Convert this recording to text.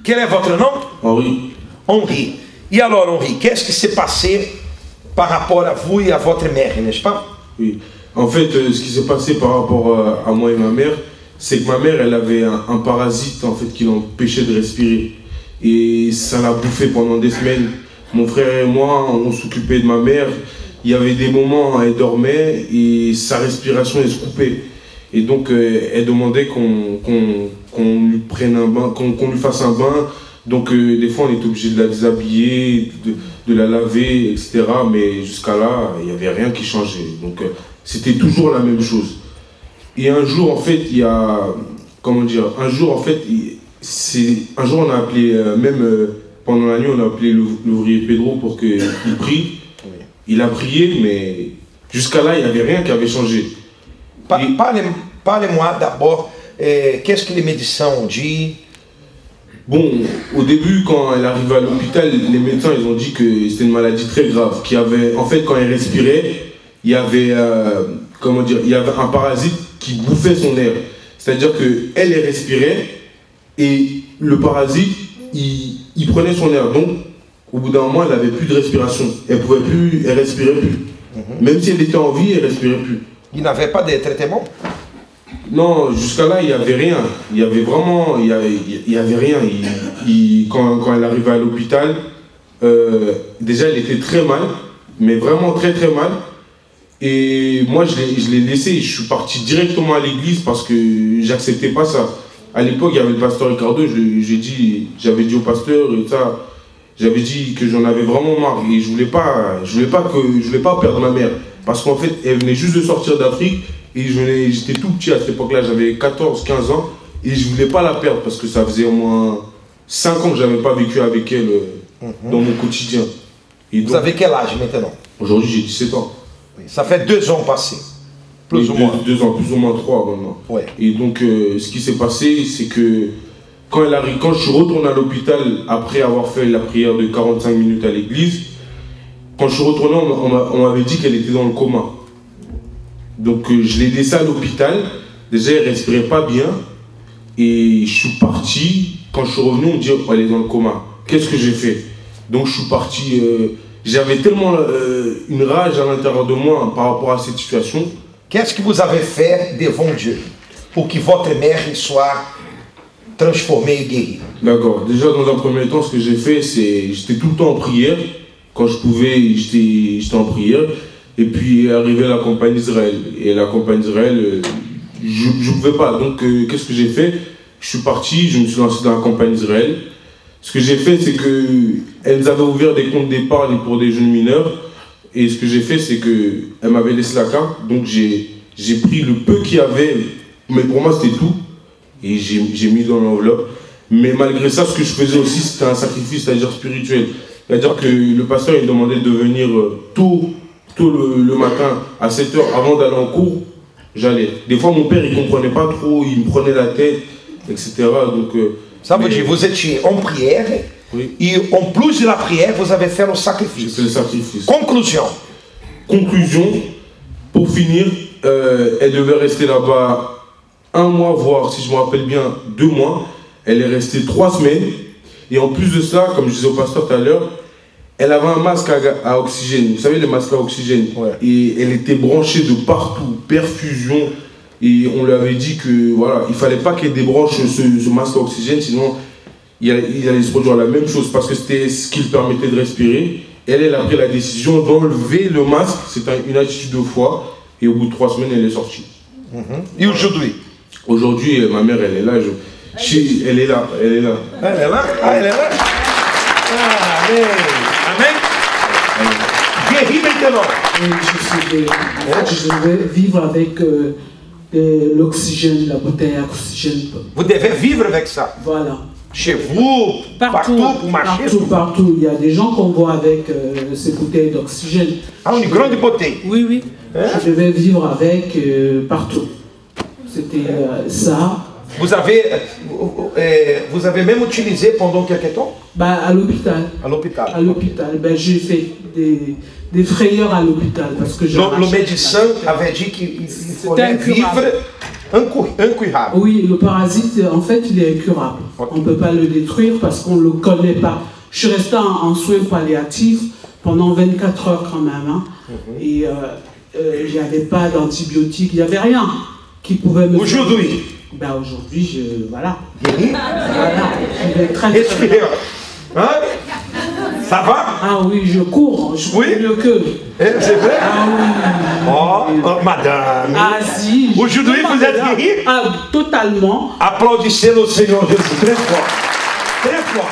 Quel est votre nom? Henri. Henri. Et alors, Henri, qu'est-ce qui s'est passé par rapport à vous et à votre mère, n'est-ce pas? Oui. En fait, ce qui s'est passé par rapport à moi et ma mère, c'est que ma mère, elle avait un parasite en fait qui l'empêchait de respirer. Et ça l'a bouffé pendant des semaines. Mon frère et moi, on s'occupait de ma mère. Il y avait des moments, elle dormait et sa respiration, elle se coupait. Et donc, elle demandait qu'on lui prenne un bain, qu'on lui fasse un bain. Donc, des fois, on était obligé de la déshabiller, de la laver, etc. Mais jusqu'à là, il n'y avait rien qui changeait. Donc, c'était toujours la même chose. Et un jour, en fait, il y a... Comment dire? Un jour, en fait, un jour, on a appelé, pendant la nuit, on a appelé l'ouvrier Pedro pour qu'il prie. Il a prié, mais jusqu'à là, il n'y avait rien qui avait changé. Parlez-moi d'abord, qu'est-ce que les médecins ont dit? Bon, au début, quand elle arrivait à l'hôpital, les médecins ils ont dit que c'était une maladie très grave. En fait, quand elle respirait, il y avait, comment dire, il y avait un parasite qui bouffait son air. C'est-à-dire qu'elle respirait et le parasite, il prenait son air. Donc, au bout d'un moment, elle n'avait plus de respiration. Elle pouvait plus, elle respirait plus. Même si elle était en vie, elle respirait plus. Il n'avait pas de traitement? Non, jusqu'à là, il n'y avait rien. Il y avait vraiment, il y avait rien. Quand elle arrivait à l'hôpital, déjà, elle était très mal, mais vraiment très très mal. Et moi, je l'ai laissé. Je suis parti directement à l'église parce que j'acceptais pas ça. À l'époque, il y avait le pasteur Ricardo. J'avais dit au pasteur et ça. J'avais dit que j'en avais vraiment marre et je voulais pas perdre ma mère. Parce qu'en fait, elle venait juste de sortir d'Afrique et j'étais tout petit à cette époque-là, j'avais 14-15 ans et je voulais pas la perdre parce que ça faisait au moins 5 ans que j'avais pas vécu avec elle dans mon quotidien. Et donc, vous avez quel âge maintenant? Aujourd'hui, j'ai 17 ans. Oui, ça fait 2 ans passés, plus ou moins. 2 ans, plus ou moins 3 maintenant. Ouais. Et donc, ce qui s'est passé, c'est que quand je suis retourné à l'hôpital après avoir fait la prière de 45 minutes à l'église, quand je suis retourné, on m'avait dit qu'elle était dans le coma. Donc je l'ai laissée à l'hôpital. Déjà, elle ne respirait pas bien. Et je suis parti. Quand je suis revenu, on me dit qu'elle est dans le coma. Qu'est-ce que j'ai fait? Donc je suis parti. J'avais tellement une rage à l'intérieur de moi par rapport à cette situation. Qu'est-ce que vous avez fait devant Dieu pour que votre mère soit transformée et guérie? D'accord. Déjà, dans un premier temps, ce que j'ai fait, c'est j'étais tout le temps en prière. Quand je pouvais, j'étais en prière. Et puis, arrivé à la campagne d'Israël. Et la campagne d'Israël, je ne pouvais pas. Donc, qu'est-ce que j'ai fait? Je suis parti, je me suis lancé dans la campagne d'Israël. Ce que j'ai fait, c'est qu'elle nous avait ouvert des comptes d'épargne pour des jeunes mineurs. Et ce que j'ai fait, c'est qu'elle m'avait laissé la carte. Donc, j'ai pris le peu qu'il y avait. Mais pour moi, c'était tout. Et j'ai mis dans l'enveloppe. Mais malgré ça, ce que je faisais aussi, c'était un sacrifice, c'est-à-dire spirituel. C'est-à-dire que le pasteur, il me demandait de venir tôt le matin, à 7 h avant d'aller en cours, j'allais. Des fois, mon père, il ne comprenait pas trop, il me prenait la tête, etc. Donc, ça veut dire que vous étiez en prière, oui. Et en plus de la prière, vous avez fait le sacrifice. J'ai fait le sacrifice. Conclusion. Conclusion, pour finir, elle devait rester là-bas 1 mois, voire, si je me rappelle bien, 2 mois. Elle est restée 3 semaines. Et en plus de ça, comme je disais au pasteur tout à l'heure, elle avait un masque à oxygène. Vous savez, les masques à oxygène. Ouais. Et elle était branchée de partout, perfusion. Et on lui avait dit que voilà, il ne fallait pas qu'elle débranche ce masque à oxygène, sinon il allait se produire la même chose parce que c'était ce qui lui permettait de respirer. Elle a pris la décision d'enlever le masque. C'est une attitude de foi. Et au bout de 3 semaines, elle est sortie. Et aujourd'hui? Aujourd'hui, ma mère, elle est là. Elle est là. Elle est là. Elle est là? Ah, elle est là? Amen. Amen. Guéri maintenant. Je devais vivre avec l'oxygène, la bouteille à oxygène. Vous devez vivre avec ça? Voilà. Chez vous, partout pour marcher? Partout. Il y a des gens qu'on voit avec ces bouteilles d'oxygène. Ah, une grande bouteille? Oui, oui. Je devais vivre avec partout. C'était ça. Vous avez même utilisé pendant quelques temps? Bah, à l'hôpital. À l'hôpital? À l'hôpital. Ben, j'ai fait des frayeurs à l'hôpital parce que le médecin avait dit qu'il fallait vivre incurable. Oui, le parasite, en fait, il est incurable. On ne peut pas le détruire parce qu'on ne le connaît pas. Je suis restée en soins palliatifs pendant 24 heures quand même. Hein. Et il n'y avait pas d'antibiotiques, il n'y avait rien qui pouvait me... Aujourd'hui? Ben aujourd'hui, voilà. Guéri? Voilà, je vais très Respirez. Hein? Ça va? Ah oui, je cours, je cours mieux qu'eux. C'est vrai? Ah oui. Oh, madame. Ah si. Aujourd'hui, vous êtes guéri? Ah, totalement. Applaudissez le Seigneur Jésus. Très fort. Très fort.